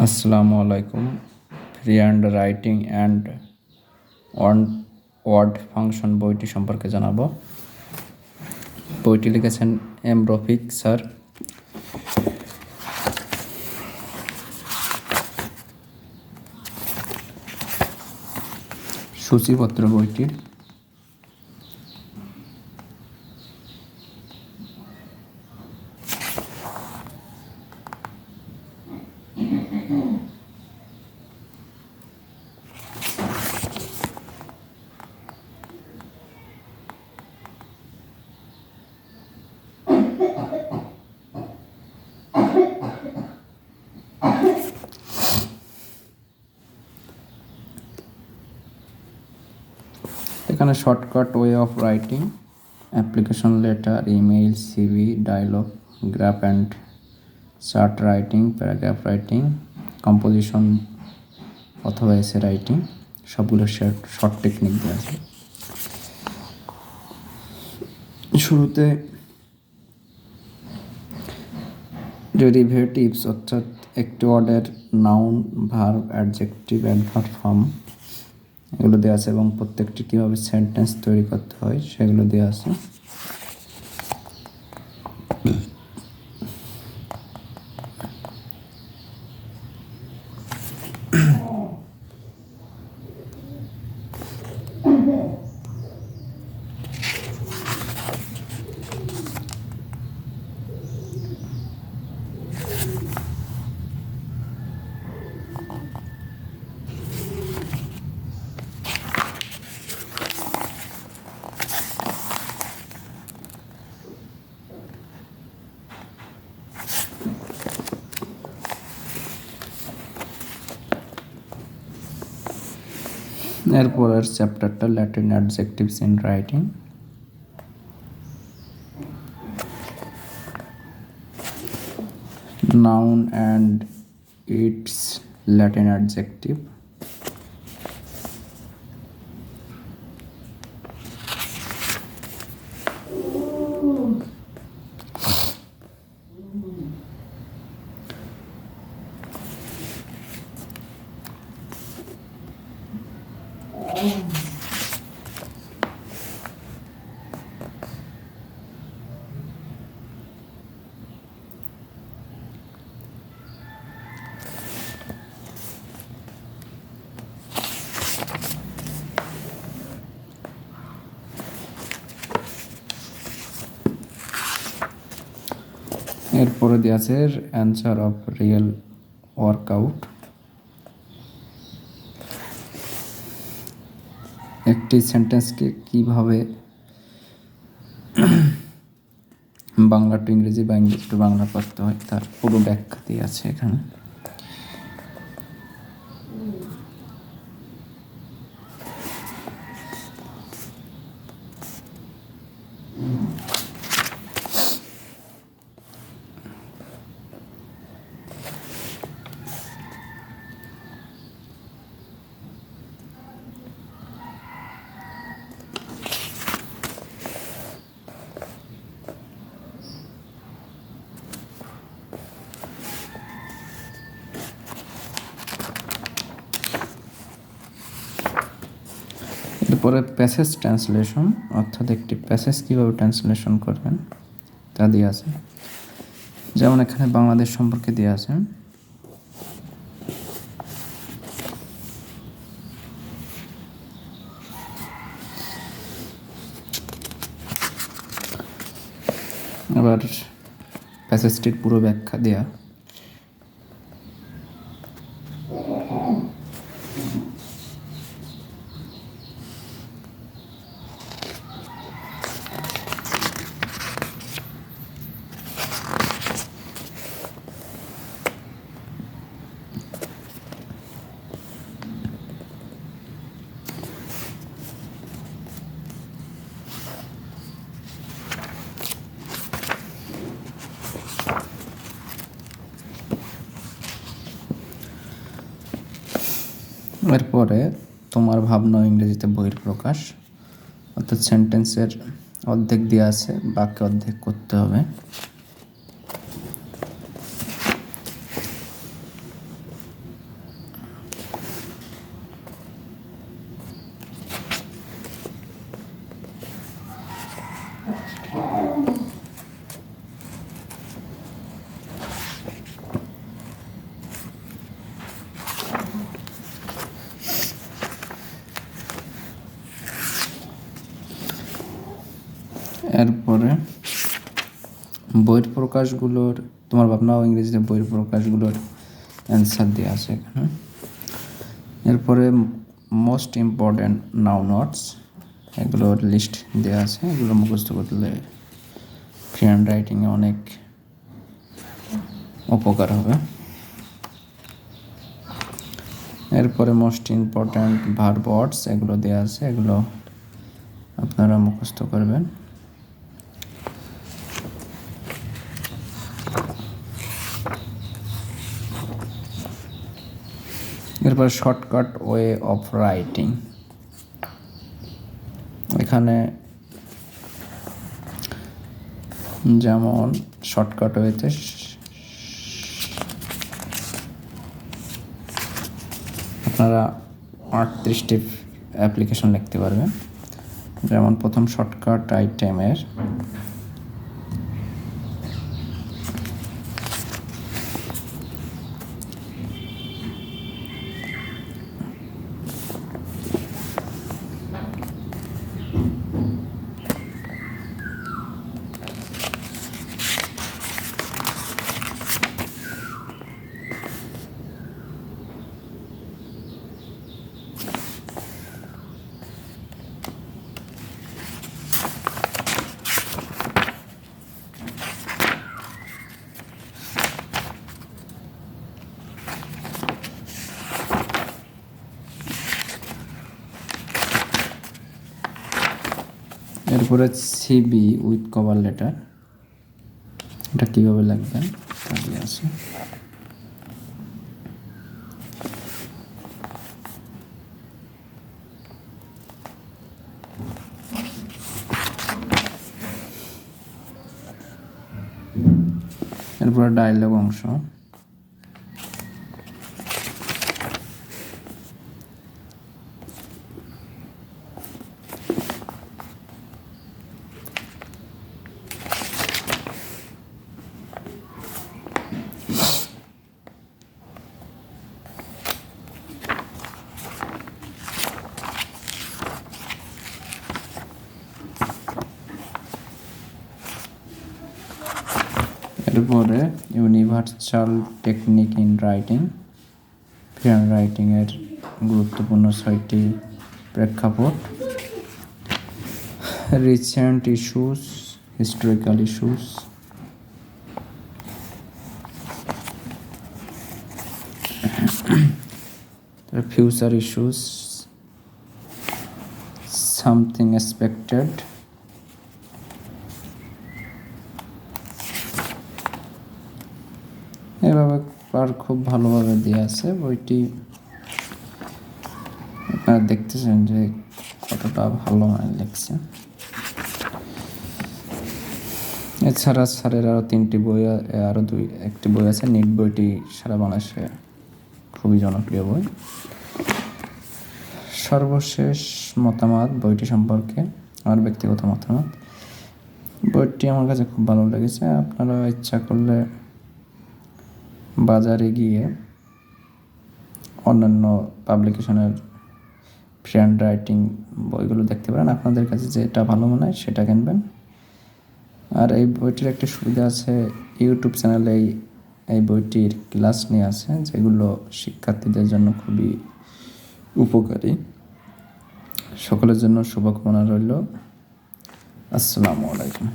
আসসালামু আলাইকুম। Free hand writing and one word function বইটি সম্পর্কে জানাবো। বইটি লিখেছেন এম রফিক স্যার। সূচিপত্র বইটির। এখানে shortcut way of writing, application letter, email, CV, dialogue, graph and chart writing, paragraph writing, composition অথবা এসে রাইটিং, সবগুলো শর্ট টেকনিক দেওয়া আছে। শুরুতে ডেরিভেটিভস অর্থাৎ একটি ওয়ার্ডের noun, verb, adjective, adverb form এগুলো দেওয়া আছে এবং প্রত্যেকটি কীভাবে সেন্টেন্স তৈরি করতে হয় সেগুলো দেওয়া আছে। এরপরের চ্যাপ্টারটা Latin adjectives in writing. Noun and it's Latin adjective. এরপরে দেওয়া আছে অ্যান্সার অফ রিয়েল ওয়ার্কআউট। একটি সেন্টেন্সকে কিভাবে বাংলা টু ইংরেজি বা ইংরেজি টু বাংলা করতে হয় তার পুরো ব্যাখ্যা দিয়ে আছে এখানে। এরপরে প্যাসেজ ট্রান্সলেশন অর্থাৎ একটি প্যাসেজ কীভাবে ট্রান্সলেশন করবেন তা দিয়ে আছে। যেমন এখানে বাংলাদেশ সম্পর্কে দেওয়া আছে। আবার প্যাসেজটির পুরো ব্যাখ্যা দেয়া। এরপরে তোমার ভাবনা ইংরেজিতে বহির প্রকাশ অর্থাৎ সেন্টেন্সের অর্ধেক দেওয়া আছে, বাকি অর্ধেক করতে হবে। এরপরে বইয়ের প্রকাশগুলোর তোমার ভাবনা ও ইংরেজিতে বইয়ের প্রকাশগুলোর অ্যান্সার দেওয়া আছে এখানে। এরপরে মোস্ট ইম্পর্ট্যান্ট নাউন ওয়ার্ডস, এগুলোর লিস্ট দেওয়া আছে। এগুলো মুখস্থ করলে ফ্রি হ্যান্ড রাইটিংয়ে অনেক উপকার হবে। এরপরে মোস্ট ইম্পর্ট্যান্ট ভার্ব ওয়ার্ডস, এগুলো দেওয়া আছে, এগুলো আপনারা মুখস্থ করবেন। এরপর শর্টকাট ওয়ে অফ রাইটিং, এখানে যেমন শর্টকাট ওয়েতে আপনারা 38টি অ্যাপ্লিকেশন লিখতে পারবেন। যেমন প্রথম শর্টকাট আইটেমের এরপরে সিবি উইথ কভার লেটার, এটা কীভাবে লাগবেন তা দিয়ে আছে। এরপরে ডায়লগ অংশ, এরপরে universal technique in writing, free hand রাইটিংয়ের গুরুত্বপূর্ণ 6টি প্রেক্ষাপট, recent issues, historical issues, future issues, something expected, এভাবে আর খুব ভালোভাবে দেওয়া আছে। বইটি আপনারা দেখতেছেন যে কতটা ভালো মানে লিখছে। এছাড়া স্যারের আরও 3টি বই, আরও একটি বই আছে, নিট বইটি সারা বাংলাদেশে খুবই জনপ্রিয় বই। সর্বশেষ মতামত বইটি সম্পর্কে, আমার ব্যক্তিগত মতামত, বইটি আমার কাছে খুব ভালো লেগেছে। আপনারা ইচ্ছা করলে বাজারে গিয়ে অন্যান্য পাবলিকেশনের ফ্রি হ্যান্ড রাইটিং বইগুলো দেখতে পারেন, আপনাদের কাছে যেটা ভালো মনে হয় সেটা কিনবেন। আর এই বইটির একটা সুবিধা আছে, ইউটিউব চ্যানেলে এই বইটির ক্লাস নিয়ে আছে, যেগুলো শিক্ষার্থীদের জন্য খুবই উপকারী। সকলের জন্য শুভকামনা রইল। আসসালামু আলাইকুম।